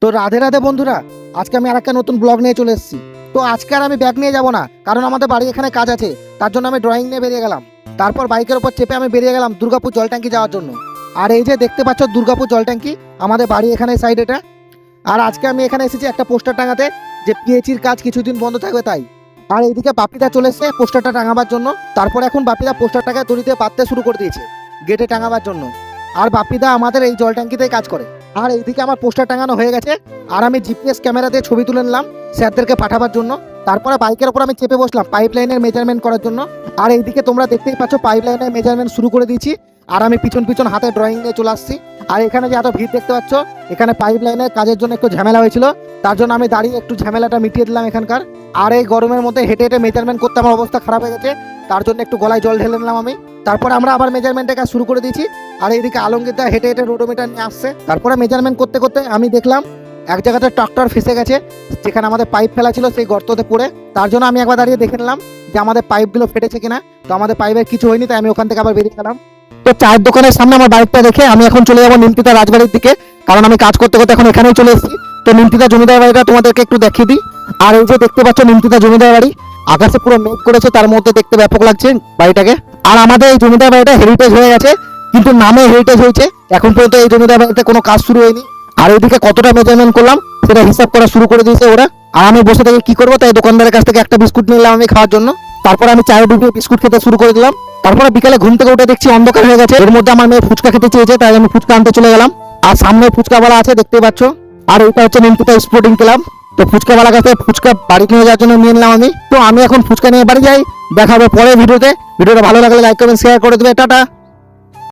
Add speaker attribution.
Speaker 1: তো রাধে রাধে বন্ধুরা, আজকে আমি আরেকটা নতুন ব্লগ নিয়ে চলে এসেছি। তো আজকে আর আমি ব্যাগ নিয়ে যাব না, কারণ আমাদের বাড়ি এখানে কাজ আছে। তার জন্য আমি ড্রয়িং নিয়ে বেরিয়ে গেলাম। তারপর বাইকের উপর চেপে আমি বেরিয়ে গেলাম দুর্গাপুর জল ট্যাঙ্কি যাওয়ার জন্য। আর এই যে দেখতে পাচ্ছ দুর্গাপুর জল ট্যাঙ্কি, আমাদের বাড়ি এখানে সাইড এটা। আর আজকে আমি এখানে এসেছি একটা পোস্টার টাঙাতে, যে পিএইচির কাজ কিছুদিন বন্ধ থাকবে তাই। আর এইদিকে বাপিদা চলে এসেছে পোস্টারটা টাঙাবার জন্য। তারপর এখন বাপিদা পোস্টারটাকে দড়িতে বাঁধতে শুরু করে দিয়েছে গেটে টাঙাবার জন্য। আর বাপিদা আমাদের এই জল ট্যাঙ্কিতেই কাজ করে। আর এইদিকে আমার পোস্টার টাঙানো হয়ে গেছে, আর আমি জিপিএস ক্যামেরা দিয়ে ছবি তুলে নিলাম স্যারদেরকে পাঠাবার জন্য। তারপরে বাইকের ওপর আমি চেপে বসলাম পাইপ লাইনের মেজারমেন্ট করার জন্য। আর এইদিকে তোমরা দেখতেই পাচ্ছ পাইপ লাইনের মেজারমেন্ট শুরু করে দিয়েছি। আর আমি পিছন পিছন হাতে ড্রয়িং নিয়ে চলে আসছি। আর এখানে যে এত ভিড় দেখতে পাচ্ছ, এখানে পাইপ লাইনের কাজের জন্য একটু ঝামেলা হয়েছিল, তার জন্য আমি দাঁড়িয়ে একটু ঝামেলাটা মিটিয়ে দিলাম এখানকার। আর এই গরমের মধ্যে হেঁটে হেঁটে মেজারমেন্ট করতে আমার অবস্থা খারাপ হয়ে গেছে, তার জন্য একটু গলায় জল ঢেলে নিলাম আমি। তারপর আমরা আবার মেজারমেন্টের কাজ শুরু করে দিয়েছি। আর এইদিকে আলমগীরদা হেঁটে হেঁটে রোডোমিটার নিয়ে আসছে। তারপরে মেজারমেন্ট করতে করতে আমি দেখলাম এক জায়গাতে ট্রাক্টর ফেসে গেছে, যেখানে আমাদের পাইপ ফেলা ছিল সেই গর্ততে পড়ে। তার জন্য আমি একবার দাঁড়িয়ে দেখে নিলাম যে আমাদের পাইপগুলো ফেটেছে কিনা। তো আমাদের পাইপের কিছু হয়নি, তাই আমি ওখান থেকে আবার বেরিয়ে গেলাম। তো চায়ের দোকানের সামনে আমার বাইকটা রেখে আমি এখন চলে যাবো নিমতিতা রাজবাড়ির দিকে, কারণ আমি কাজ করতে করতে এখন এখানেই চলে এসেছি। তো নিমতিতা জমিদার বাড়িটা তোমাদেরকে একটু দেখিয়ে দিই। আর এই যে দেখতে পাচ্ছ নিমতিতা জমিদার বাড়ি, আকাশে পুরো মেঘ করেছে, তার মধ্যে দেখতে ব্যাপক লাগছে বাড়িটাকে। আর আমাদের এই জমিদার বাড়িটা হেরিটেজ হয়ে গেছে, কিন্তু নামে হেরিটেজ হয়েছে। এখন পর্যন্ত এই জমিদার বাড়িতে কোনো কাজ শুরু হয়নি। আর এইদিকে কতটা মেজারমেন্ট করলাম সেটা হিসাব করা শুরু করে দিয়েছে ওরা। আর আমি বসে থেকে কি করবো, তাই দোকানদারের কাছ থেকে একটা বিস্কুট নিলাম আমি খাওয়ার জন্য। তারপর আমি চায়ে ডুবিয়ে বিস্কুট খেতে শুরু করে দিলাম। তারপরে বিকালে ঘুম থেকে উঠে দেখছি অন্ধকার হয়ে গেছে। এর মধ্যে আমার মেয়ে ফুচকা খেতে চেয়েছে, তাই আমি ফুচকা আনতে চলে গেলাম। আর সামনে ফুচকাওয়ালা আছে দেখতেই পাচ্ছ। আর এটা হচ্ছে নিমতিতা স্পোর্টিং ক্লাব। তো ফুচকাওয়ালার কাছে ফুচকা বাড়ি নিয়ে যাওয়ার জন্য নিয়ে নিলাম আমি। তো আমি এখন ফুচকা নিয়ে বাড়ি যাই। দেখা হবে পরের ভিডিওতে। ভিডিওটা ভালো লাগলে লাইক করবেন, শেয়ার করে দেবে। টাটা।